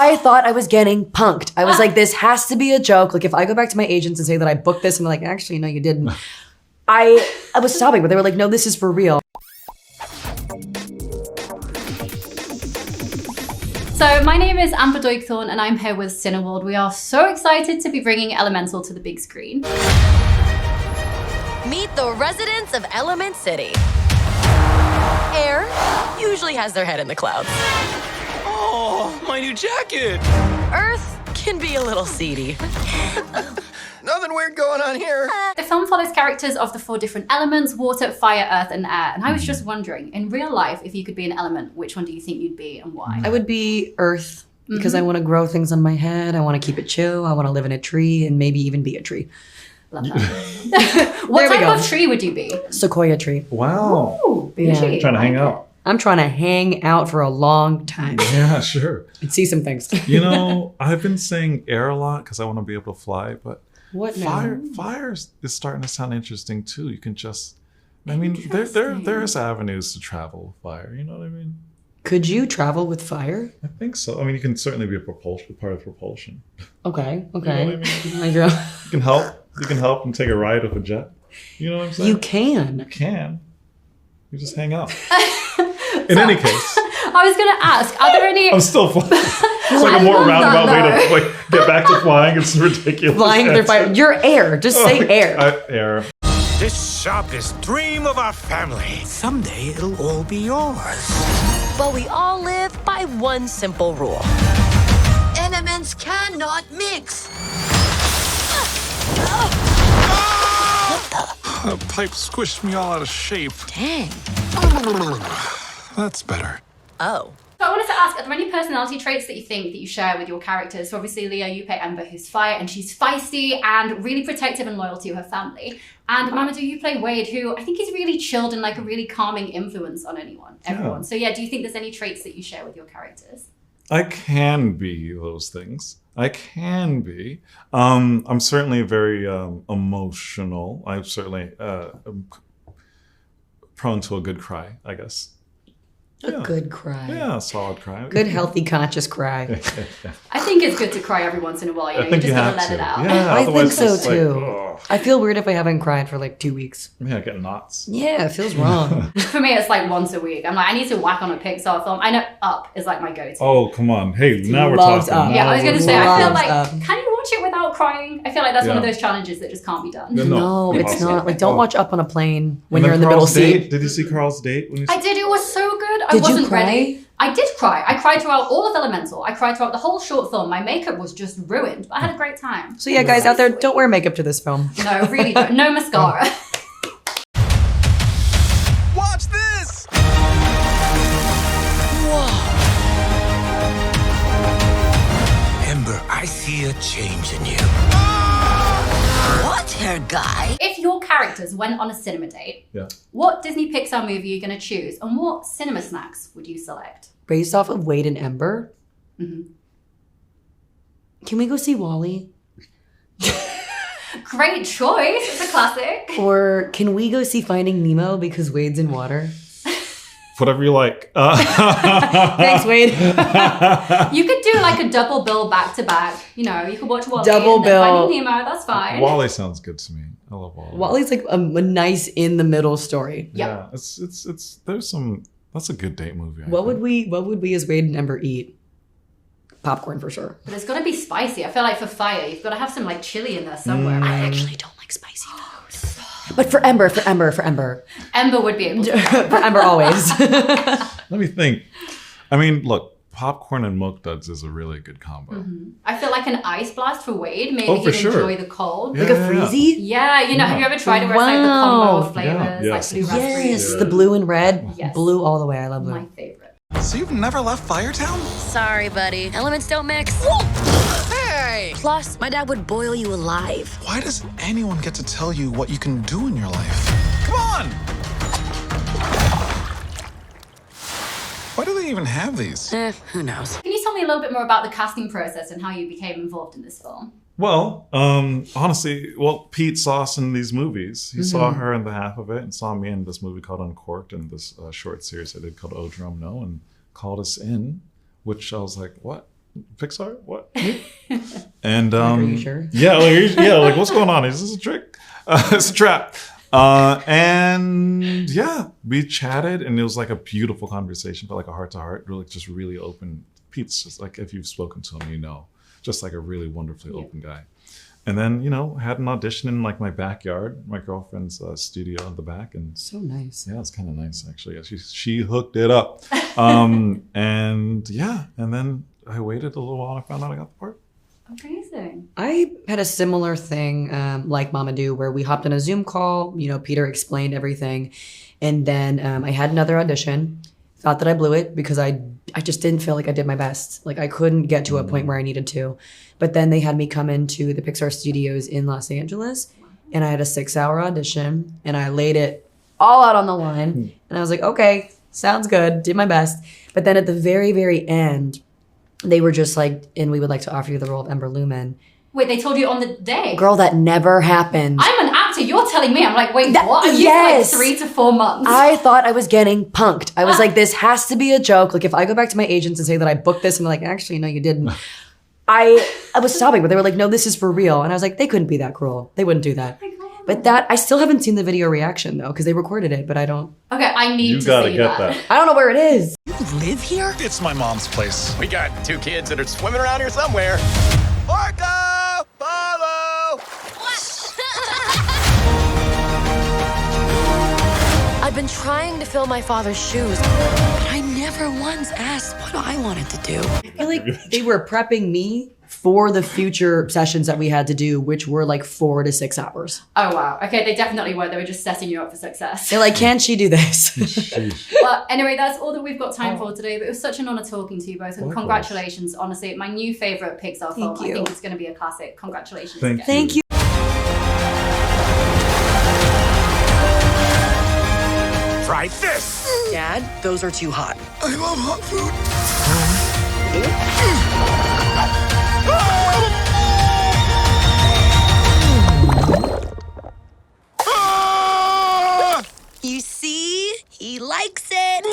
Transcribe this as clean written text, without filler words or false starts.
I thought I was getting punked. I was like, this has to be a joke. Like if I go back to my agents and say that I booked this and they're like, actually, no, you didn't. I was sobbing, but they were like, no, this is for real. So my name is Amber Doigthorn and I'm here with Cineworld. We are so excited to be bringing Elemental to the big screen. Meet the residents of Element City. Air usually has their head in the clouds. Oh, my new jacket! Earth can be a little seedy. Nothing weird going on here. The film follows characters of the 4 different elements: water, fire, earth, and air. And I was just wondering, in real life, if you could be an element, which one do you think you'd be and why? I would be earth because I want to grow things on my head. I want to keep it chill. I want to live in a tree and maybe even be a tree. Love that. What type of tree would you be? Sequoia tree. Wow. Ooh, Yeah. bougie. Trying to hang out. I'm trying to hang out for a long time Yeah, sure. and see some things. You know, I've been saying air a lot because I want to be able to fly, but What now? fire is starting to sound interesting too. You can just, I mean, there's avenues to travel with fire. You know what I mean? Could you travel with fire? I think so. I mean, you can certainly be a part of propulsion. Okay. You know what I mean? My girl. You can help. You can help and take a ride with a jet. You know what I'm saying? You can. You can. You just hang out. In any case, I was going to ask, are there any... I'm still flying. It's like a more roundabout way to like get back to flying. It's ridiculous. Flying through fire. You're air. Just say air. Air. This shop is dream of our family. Someday it'll all be yours. But we all live by one simple rule. Elements cannot mix. The pipe squished me all out of shape. Dang. That's better. Oh. So I wanted to ask, are there any personality traits that you think that you share with your characters? So obviously, Leah, you play Ember, who's fire, and she's feisty and really protective and loyal to her family. And Mamoudou, you play Wade, who I think is really chilled and like a really calming influence on everyone. Yeah. So yeah, do you think there's any traits that you share with your characters? I can be those things. I can be. I'm certainly very emotional. I'm certainly prone to a good cry, I guess. A good cry. Yeah, a solid cry. Good, healthy, conscious cry. I think it's good to cry every once in a while. You just gotta let it out. Yeah, I think otherwise so it's too. Like, I feel weird if I haven't cried for like 2 weeks. yeah, getting knots. Yeah, it feels wrong. For me, it's like once a week. I'm like, I need to whack on a Pixar film. I know Up is like my go-to. Oh, come on. Hey, now we're Loves talking. Up. Yeah, I was gonna say, I feel like, Loves, can you watch it without crying? I feel like that's one of Yeah. those challenges that just can't be done. No, it's impossible. not. Like, don't watch Up on a plane when And you're in then the middle Carl's seat. Date? Did you see Carl's Date? When you I did. It was so good. I Did you wasn't cry? ready. I did cry. I cried throughout all of Elemental. I cried throughout the whole short film. My makeup was just ruined, but I had a great time. So yeah, guys out there, don't wear makeup to this film. No, really don't. No mascara. Watch this! Ember, I see a change in you. What, hair guy? If your characters went on a cinema date, Yeah. what Disney Pixar movie are you going to choose? And what cinema snacks would you select? Based off of Wade and Ember. Mm-hmm. Can we go see Wall-E? Great choice. It's a classic. Or can we go see Finding Nemo because Wade's in water? Whatever you like. Thanks, Wade. You could do like a double bill back to back. You know, you could watch Wall-E Double and then bill. Finding Nemo. That's fine. Wall-E sounds good to me. I love Wall-E. Wall-E's like a nice in the middle story. Yep. Yeah, it's there's some. That's a good date movie. I What think. would we as Wade and Ember eat? Popcorn for sure. But it's got to be spicy. I feel like for fire, you've got to have some like chili in there somewhere. I actually don't like spicy foods. But for Ember. Ember would be able to. For Ember always. Let me think. I mean, look, popcorn and milk duds is a really good combo. I feel like an ice blast for Wade. Maybe Oh, for he'd sure. enjoy the cold. Yeah. Like a freezy? Yeah, you know, have you ever tried it where it's like the combo of flavors, Yeah. Yes. like blue raspberries? Yes, the blue and red. Yes. Blue all the way. I love blue. My favorite. So you've never left Firetown? Sorry, buddy. Elements don't mix. Hey! Plus, my dad would boil you alive. Why does anyone get to tell you what you can do in your life? Come on! Why do they even have these? Who knows? Can you tell me a little bit more about the casting process and how you became involved in this film? Well, honestly, Pete saw us in these movies. He saw her in the half of it and saw me in this movie called Uncorked and this short series I did called Oh Drum No and called us in, which I was like, what? Pixar? What? And Are you sure? like what's going on? Is this a trick? It's a trap. And yeah, we chatted, and it was like a beautiful conversation, but like a heart to heart, really, just really open. Pete's just like, if you've spoken to him, just like a really wonderfully open guy. And then, had an audition in like my backyard, my girlfriend's studio in the back. And So nice. yeah, it's kind of nice actually. Yeah, she hooked it up. And then I waited a little while and I found out I got the part. Amazing. I had a similar thing like Mamoudou, where we hopped on a Zoom call. Peter explained everything. And then I had another audition. Thought that I blew it because I just didn't feel like I did my best. Like I couldn't get to a point where I needed to. But then they had me come into the Pixar studios in Los Angeles, and I had a 6-hour audition, and I laid it all out on the line. And I was like, okay, sounds good, did my best. But then at the very, very end, they were just like, and we would like to offer you the role of Ember Lumen. Wait, they told you on the day? Girl, that never happened. I'm an actor. You're telling me. I'm like, wait, what? I've yes. used like 3 to 4 months. I thought I was getting punked. I was like, this has to be a joke. Like if I go back to my agents and say that I booked this, and they're like, actually, no, you didn't. I was sobbing, but they were like, no, this is for real. And I was like, they couldn't be that cruel. They wouldn't do that. But I still haven't seen the video reaction though, because they recorded it, but I don't. Okay, I need You to gotta see get that. that. I don't know where it is. You live here? It's my mom's place. We got 2 kids that are swimming around here somewhere. Orca! Follow! I've been trying to fill my father's shoes, but I never once asked what I wanted to do. I feel like they were prepping me for the future sessions that we had to do, which were like 4 to 6 hours. Oh, wow. Okay, they definitely were. They were just setting you up for success. They're like, can she do this? Well, anyway, that's all that we've got time for today. But it was such an honor talking to you both. And congratulations, honestly. My new favorite Pixar film. Thank you. I think it's going to be a classic. Congratulations Thank again. Thank you. Try this! Dad, those are too hot. I love hot food. You see? He likes it.